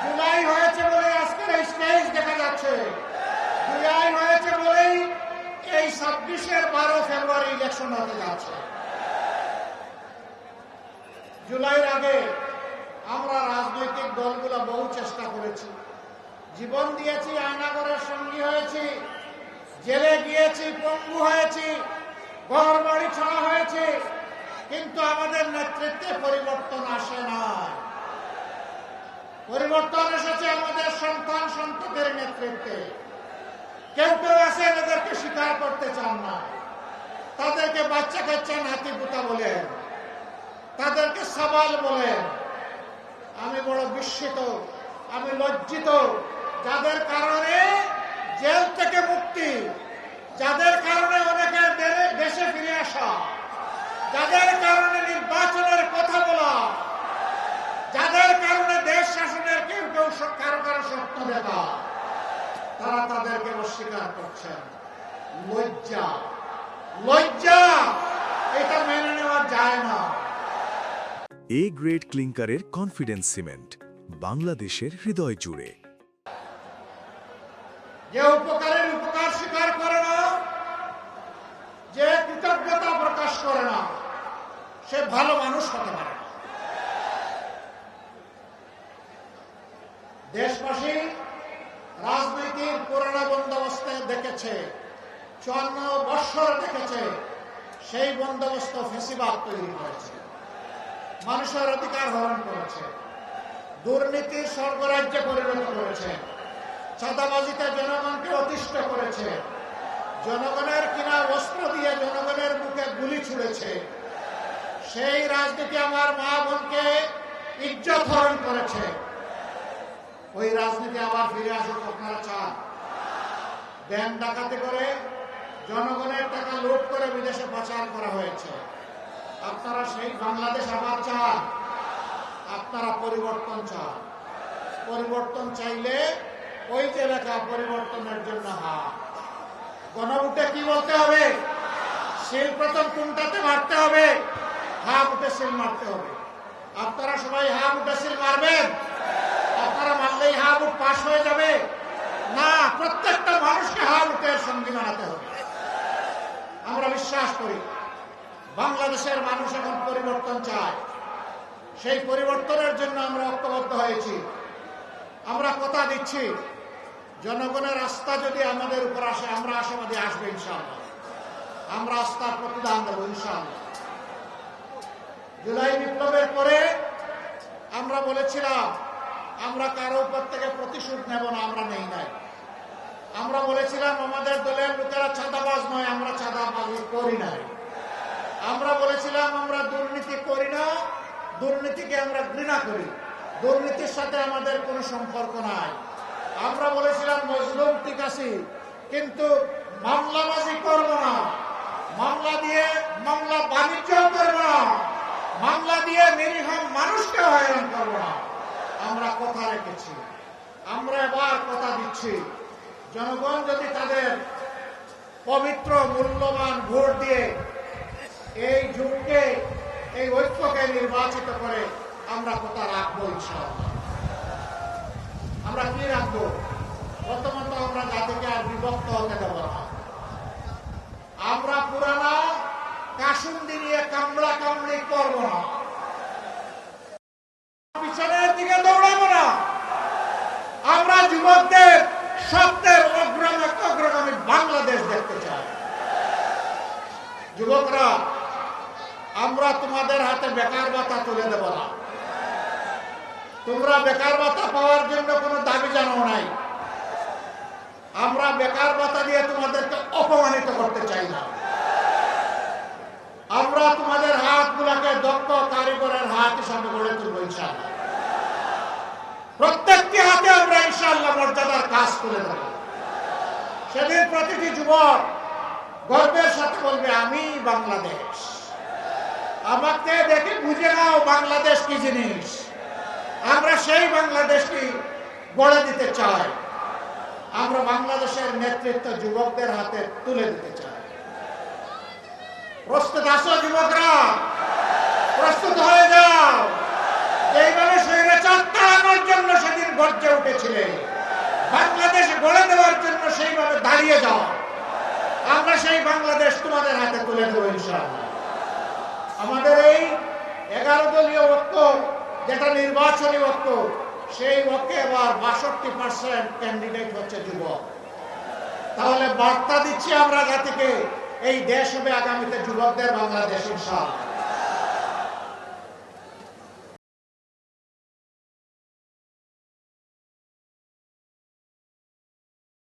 জুলাই হয়েছে বলে আজকের এই স্টেজ দেখা যাচ্ছে। জুলাই হয়েছে বলেই এই 12 ফেব্রুয়ারি ইলেকশন হতে যাচ্ছে। জুলাইয়ের আগে আমরা রাজনৈতিক দলগুলো বহু চেষ্টা করেছি, জীবন দিয়েছি, আয়নাঘরের সঙ্গী হয়েছি, জেলে গিয়েছি, পঙ্গু হয়েছি, ঘর বাড়ি ছাড়া হয়েছে, কিন্তু আমাদের নেতৃত্বে পরিবর্তন আসে না। পরিবর্তন এসেছে আমাদের সন্তান সন্ততির নেতৃত্বে। কেউ কেউ আছে এদেরকে স্বীকার করতে চান না, তাদেরকে বাচ্চা কাচ্চা নাতি পুতা বলেন, তাদেরকে সাবাল বলেন। আমি বড় বিস্মিত, আমি লজ্জিত, যাদের কারণে জেল থেকে মুক্তি, যাদের কারণে অনেকের দেশে ফিরে আসা, যাদের কারণে নির্বাচনের কথা বলা, যাদের কারণে দেশ শাসনের কেউ কেউ কারো কারো স্বপ্ন দেখা, তারা তাদেরকে অস্বীকার করছেন। লজ্জা, লজ্জা, এটা মেনে নেওয়া যায় না। এ গ্রেড ক্লিংকারের কনফিডেন্স সিমেন্ট, বাংলাদেশের হৃদয় জুড়ে। যে উপকারের উপকার স্বীকার করে না, যে কৃতজ্ঞতা প্রকাশ করে না, সে ভালো মানুষ হতে পারে না। দেশবাসী রাজনীতির পুরোনো বন্দোবস্তে দেখেছে, 54 বৎসর দেখেছে, সেই বন্দোবস্ত ফেসিবাদ তৈরি করেছে, মানুষের অধিকার হরণ করেছে, দুর্নীতির স্বর্গরাজ্যে পরিণত করেছে, চাঁদাবাজিতে জনগণকে অতিষ্ঠ করেছে, জনগণের কিনা অস্ত্র দিয়ে জনগণের মুখে গুলি ছুড়েছে। সেই রাজনীতি আমার মা বোনকে ইজ্জত হরণ করেছে। ওই রাজনীতি আবার ফিরে আসুক আপনারা চান? ব্যাংক ডাকাতি করে জনগণের টাকা লুট করে বিদেশে পাচার করা হয়েছে। আপনারা সেই বাংলাদেশ আবার চান? আপনারা পরিবর্তন চান। পরিবর্তন চাইলে ওই যে লেখা পরিবর্তনের জন্য হা। গণভোটে কি বলতে হবে? সিল প্রথম কোনটাতে মারতে হবে? হা বুটে সিল মারতে হবে। আপনারা সবাই হা বুটে সিল মারবেন? আপনারা মারলেই হা বুট পাশ হয়ে যাবে না, প্রত্যেকটা মানুষকে হা বুটের সঙ্গী বানাতে হবে। আমরা বিশ্বাস করি বাংলাদেশের মানুষ এখন পরিবর্তন চায়। সেই পরিবর্তনের জন্য আমরা ঐক্যবদ্ধ হয়েছি। আমরা কথা দিচ্ছি, জনগণের আস্থা যদি আমাদের উপর আসে, আমরা আশাবাদী আসবে ইনশাআল্লাহ। আমরা আস্থার প্রতিদান দেব ইনশাআল্লাহ। জুলাই বিপ্লবের পরে আমরা বলেছিলাম আমরা কারো উপর থেকে প্রতিশোধ নেব না, আমরা নেই নাই। আমরা বলেছিলাম আমাদের দলের লোকেরা চাঁদাবাজ নয়, আমরা চাঁদাবাজি করি নাই। আমরা বলেছিলাম আমরা দুর্নীতি করি না, দুর্নীতিকে আমরা ঘৃণা করি, দুর্নীতির সাথে আমাদের কোনো সম্পর্ক নাই। আমরা বলেছিলাম মজলুম ঠিক আছে, কিন্তু মামলাবাজি করব না, মামলা দিয়ে মামলা বাণিজ্য করব না, মামলা দিয়ে নিরীহ মানুষকে হয়রান করব না। আমরা কথা রেখেছি। আমরা এবার কথা দিচ্ছি, জনগণ যদি তাদের পবিত্র মূল্যবান ভোট দিয়ে এই যুগকে, এই ঐক্যকে নির্বাচিত করে, আমরা কথা রাখবো ইনশাআল্লাহ। আমরা কি রাখবো? প্রথমত আমরা জাতিকে আর বিভক্ত হতে দেব না। আমরা পুরানা কাসুন্দি নিয়ে কামড়া কামড়ি করবো না, পিছনের দিকে দৌড়াবো না। আমরা যুবকদের স্বপ্নের অগ্রগামী বাংলাদেশ দেখতে চাই। যুবকরা, আমরা তোমাদের হাতে বেকার ভাতা তুলে দেব না। তোমরা বেকার ভাতা পাওয়ার জন্য কোনো দাবি জানাও নাই। আমরা বেকার ভাতা দিয়ে তোমাদেরকে অপমানিত করতে চাই না। আমরা তোমাদের হাতগুলোকে দক্ষ কারিগরের হাত হিসাবে গড়ে তুলব ইনশাআল্লাহ। প্রত্যেকটি হাতে আমরা ইনশাআল্লাহ মর্যাদার কাজ তুলে দেব। সেদিন প্রতিটি যুবক গর্বের সাথে বলবে আমি বাংলাদেশ। আমাকে দেখে বুঝে নাও বাংলাদেশ কি জিনিস। আমরা সেই বাংলাদেশকে গড়ে দিতে চাই। আমরা বাংলাদেশের নেতৃত্ব যুবকদের হাতে তুলে দিতে চাই। প্রস্তুত আছো যুবকরা? প্রস্তুত হয়ে যাও। যেইভাবে স্বৈরাচার তাড়ানোর জন্য সেদিন গর্জে উঠেছিলে, বাংলাদেশ গড়ে দেওয়ার জন্য সেইভাবে দাঁড়িয়ে যাও। আমরা সেই বাংলাদেশ তোমাদের হাতে তুলে দেবো ইনশাআল্লাহ। আমাদের এই 11 দলীয় ঐক্য, যেটা নির্বাচনী ঐক্য, সেই ঐক্যে এবার 62% ক্যান্ডিডেট হচ্ছে যুবক। তাহলে বার্তা দিচ্ছি আমরা জাতিকে, এই দেশ হবে আগামীতে যুবকদের বাংলাদেশ ইনশাআল্লাহ।